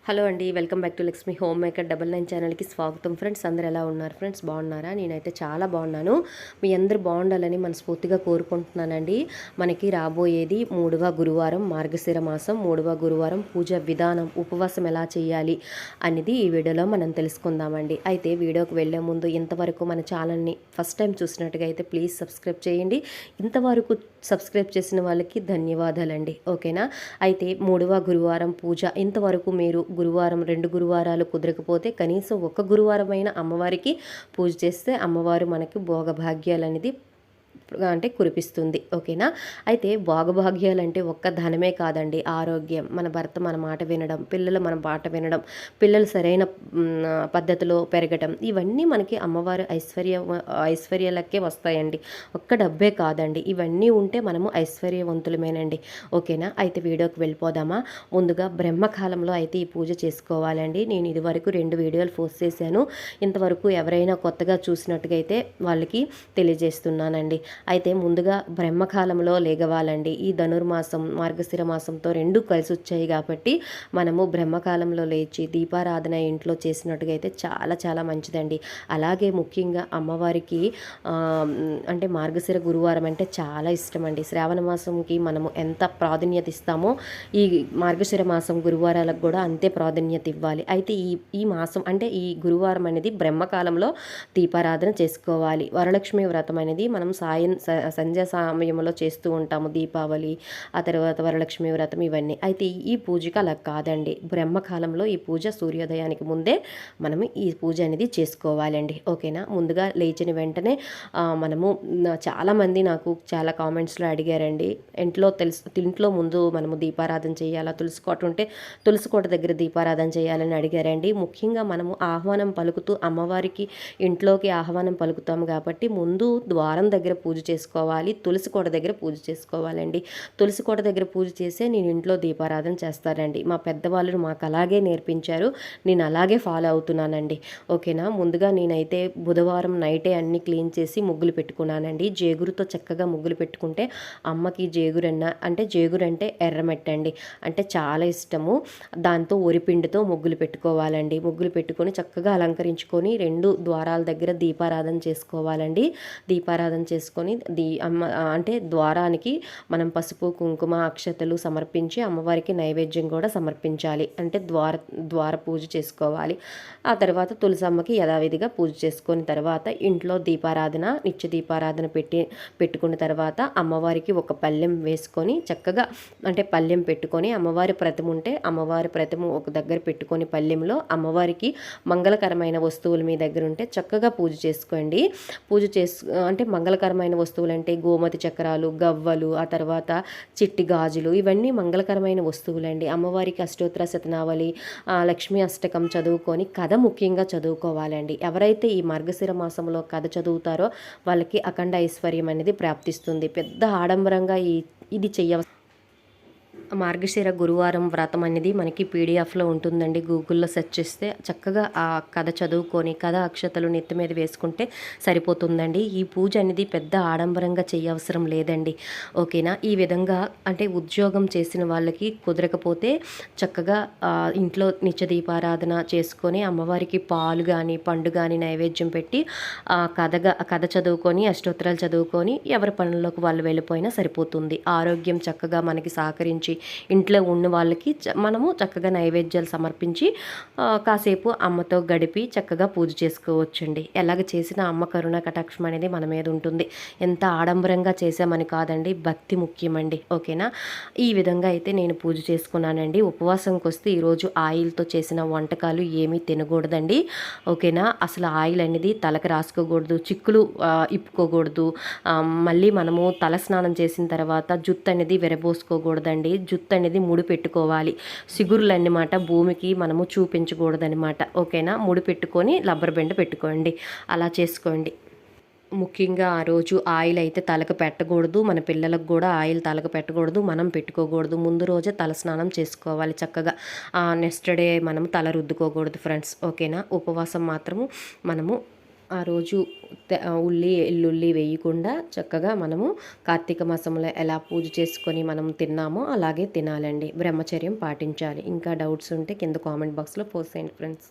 Hello అండి, welcome back to Lakshmi home maker 99 ఛానల్కి స్వాగతం. ఫ్రెండ్స్, అందరు ఎలా ఉన్నారు? ఫ్రెండ్స్, బాగున్నారా? నేనైతే చాలా బాగున్నాను. మీ అందరూ బాగుండాలని మనస్ఫూర్తిగా కోరుకుంటున్నానండి. మనకి రాబోయేది 3వ గురువారం, మార్గశిర మాసం 3వ గురువారం పూజ విధానం, ఉపవాసం ఎలా చేయాలి అనేది ఈ వీడియోలో మనం తెలుసుకుందామండి. అయితే వీడియోకి వెళ్ళే ముందు ఇంతవరకు మన ఛానల్ని ఫస్ట్ టైం చూసినట్టుగా అయితే ప్లీజ్ సబ్స్క్రైబ్ చేయండి. ఇంతవరకు సబ్స్క్రైబ్ చేసిన వాళ్ళకి ధన్యవాదాలండి. ఓకేనా? అయితే 3వ గురువారం పూజ, ఇంతవరకు మీరు గురువారం 2 గురువారాలు కుదరకపోతే కనీసం ఒక గురువారమైన అమ్మవారికి పూజ చేస్తే అమ్మవారు మనకి భోగభాగ్యాలనేది అంటే కురిపిస్తుంది. ఓకేనా? అయితే భోగభాగ్యాలు అంటే ఒక్క ధనమే కాదండి, ఆరోగ్యం, మన భర్త మన మాట వినడం, పిల్లలు మన మాట వినడం, పిల్లలు సరైన పద్ధతిలో పెరగడం, ఇవన్నీ మనకి అమ్మవారు ఐశ్వర్యాలకే వస్తాయండి. ఒక్క డబ్బే కాదండి, ఇవన్నీ ఉంటే మనము ఐశ్వర్యవంతులమేనండి. ఓకేనా? అయితే వీడియోకి వెళ్ళిపోదామా? ముందుగా బ్రహ్మకాలంలో అయితే ఈ పూజ చేసుకోవాలండి. నేను ఇదివరకు 2 వీడియోలు పోస్ట్ చేశాను. ఇంతవరకు ఎవరైనా కొత్తగా చూసినట్టుగా అయితే వాళ్ళకి తెలియజేస్తున్నానండి. అయితే ముందుగా బ్రహ్మకాలంలో లేగవాలండి. ఈ ధనుర్మాసం మార్గశిర మాసంతో 2 కలిసి వచ్చాయి కాబట్టి మనము బ్రహ్మకాలంలో లేచి దీపారాధన ఇంట్లో చేసినట్టుగా అయితే చాలా చాలా మంచిదండి. అలాగే ముఖ్యంగా అమ్మవారికి అంటే మార్గశిర గురువారం అంటే చాలా ఇష్టం అండి. శ్రావణ మాసంకి మనము ఎంత ప్రాధాన్యత ఇస్తామో ఈ మార్గశిర మాసం గురువారాలకు కూడా అంతే ప్రాధాన్యత ఇవ్వాలి. అయితే ఈ మాసం అంటే ఈ గురువారం అనేది బ్రహ్మకాలంలో దీపారాధన చేసుకోవాలి. వరలక్ష్మి వ్రతం అనేది మనం సంధ్యా సమయంలో చేస్తూ ఉంటాము. దీపావళి, ఆ తర్వాత వరలక్ష్మి వ్రతం, ఇవన్నీ. అయితే ఈ పూజకి అలా కాదండి. బ్రహ్మకాలంలో ఈ పూజ సూర్యోదయానికి ముందే మనము ఈ పూజ అనేది చేసుకోవాలండి. ఓకేనా? ముందుగా లేచిన వెంటనే మనము చాలామంది నాకు చాలా కామెంట్స్లో అడిగారండి, ఇంట్లో ముందు మనము దీపారాధన చేయాలా, తులసికోట ఉంటే తులసికోట దగ్గర దీపారాధన చేయాలని అడిగారండి. ముఖ్యంగా మనము ఆహ్వానం పలుకుతూ అమ్మవారికి ఇంట్లోకి ఆహ్వానం పలుకుతాము కాబట్టి ముందు ద్వారం దగ్గర పూజ చేసుకోవాలి, తులసికోట దగ్గర పూజ చేసుకోవాలండి. తులసికోట దగ్గర పూజ చేసే నేను ఇంట్లో దీపారాధన చేస్తానండి. మా పెద్దవాళ్ళు మాకు అలాగే నేర్పించారు, నేను అలాగే ఫాలో అవుతున్నానండి. ఓకేనా? ముందుగా నేనైతే బుధవారం నైటే అన్ని క్లీన్ చేసి ముగ్గులు పెట్టుకున్నానండి. జేగురుతో చక్కగా ముగ్గులు పెట్టుకుంటే అమ్మకి జేగురు అంటే ఎర్రమట్టండి, అంటే చాలా ఇష్టము. దాంతో ఒరిపిండితో ముగ్గులు పెట్టుకోవాలండి. ముగ్గులు పెట్టుకొని చక్కగా అలంకరించుకొని 2 ద్వారాల దగ్గర దీపారాధన చేసుకోవాలండి. దీపారాధన చేసుకొని అంటే ద్వారానికి మనం పసుపు, కుంకుమ, అక్షతలు సమర్పించి అమ్మవారికి నైవేద్యం కూడా సమర్పించాలి. అంటే ద్వార పూజ చేసుకోవాలి. ఆ తర్వాత తులసమ్మకి యథావిధిగా పూజ చేసుకుని తర్వాత ఇంట్లో దీపారాధన, నిత్య దీపారాధన పెట్టుకున్న తర్వాత అమ్మవారికి ఒక పళ్ళెం వేసుకొని చక్కగా అంటే పళ్ళెం పెట్టుకొని అమ్మవారి ప్రతిమ ఉంటే అమ్మవారి ప్రతిమ ఒక దగ్గర పెట్టుకొని పళ్ళెంలో అమ్మవారికి మంగళకరమైన వస్తువులు మీ దగ్గర ఉంటే చక్కగా పూజ చేసుకోండి. అంటే మంగళకరమైన వస్తువులు అంటే గోమతి చక్రాలు, గవ్వలు, ఆ తర్వాత చిట్టి గాజులు, ఇవన్నీ మంగళకరమైన వస్తువులండి. అమ్మవారికి అష్టోత్తర శతనావళి, లక్ష్మీ అష్టకం చదువుకొని కథ ముఖ్యంగా చదువుకోవాలండి. ఎవరైతే ఈ మార్గశిర మాసంలో కథ చదువుతారో వాళ్ళకి అఖండ ఐశ్వర్యం అనేది ప్రాప్తిస్తుంది. పెద్ద ఆడంబరంగా ఇది మార్గశిర గురువారం వ్రతం అనేది మనకి పీడిఎఫ్లో ఉంటుందండి. గూగుల్లో సెర్చ్ చేస్తే చక్కగా ఆ కథ చదువుకొని కథ అక్షతలు నెత్తి మీద వేసుకుంటే సరిపోతుందండి. ఈ పూజ అనేది పెద్ద ఆడంబరంగా చేయవసరం లేదండి. ఓకేనా? ఈ విధంగా అంటే ఉద్యోగం చేసిన వాళ్ళకి కుదరకపోతే చక్కగా ఇంట్లో నిత్య దీపారాధన చేసుకొని అమ్మవారికి పాలు కానీ పండు కానీ నైవేద్యం పెట్టి కథ చదువుకొని అష్టోత్తరాలు చదువుకొని ఎవరి పనుల్లోకి వాళ్ళు వెళ్ళిపోయినా సరిపోతుంది. ఆరోగ్యం చక్కగా మనకి సహకరించి ఇంట్లో ఉన్న వాళ్ళకి మనము చక్కగా నైవేద్యాలు సమర్పించి కాసేపు అమ్మతో గడిపి చక్కగా పూజ చేసుకోవచ్చండి. ఎలాగ చేసినా అమ్మ కరుణ కటాక్షం అనేది మన మీద ఉంటుంది. ఎంత ఆడంబరంగా చేసామని కాదండి, భక్తి ముఖ్యమండి. ఓకేనా? ఈ విధంగా అయితే నేను పూజ చేసుకున్నానండి. ఉపవాసంకి వస్తే ఈరోజు ఆయిల్తో చేసిన వంటకాలు ఏమీ తినకూడదండి. ఓకేనా? అసలు ఆయిల్ అనేది తలకు రాసుకోకూడదు, చిక్కులు ఇప్పుకోకూడదు. మళ్ళీ మనము తల స్నానం చేసిన తర్వాత జుత్తు అనేది విరబోసుకోకూడదండి. జుత్తు అనేది ముడి పెట్టుకోవాలి. సిగురులు అన్నమాట భూమికి మనము చూపించకూడదనమాట. ఓకేనా? ముడి పెట్టుకొని రబ్బర్ బెండ్ పెట్టుకోండి. అలా చేసుకోండి. ముఖ్యంగా ఆ రోజు ఆయిల్ అయితే తలకు పెట్టకూడదు. మన పిల్లలకు కూడా ఆయిల్ తలకు పెట్టకూడదు, మనం పెట్టుకోకూడదు. ముందు రోజే తల స్నానం చేసుకోవాలి చక్కగా. నెక్స్ట్ డే మనం తల రుద్దుకోకూడదు ఫ్రెండ్స్. ఓకేనా? ఉపవాసం మాత్రము మనము ఆ రోజు ఉల్లి ఎల్లుల్లి వేయకుండా చక్కగా మనము కార్తీక మాసంలో ఎలా పూజ చేసుకొని మనం తిన్నామో అలాగే తినాలండి. బ్రహ్మచర్యం పాటించాలి. ఇంకా డౌట్స్ ఉంటే కింద కామెంట్ బాక్స్లో పోస్ట్ చేయండి ఫ్రెండ్స్.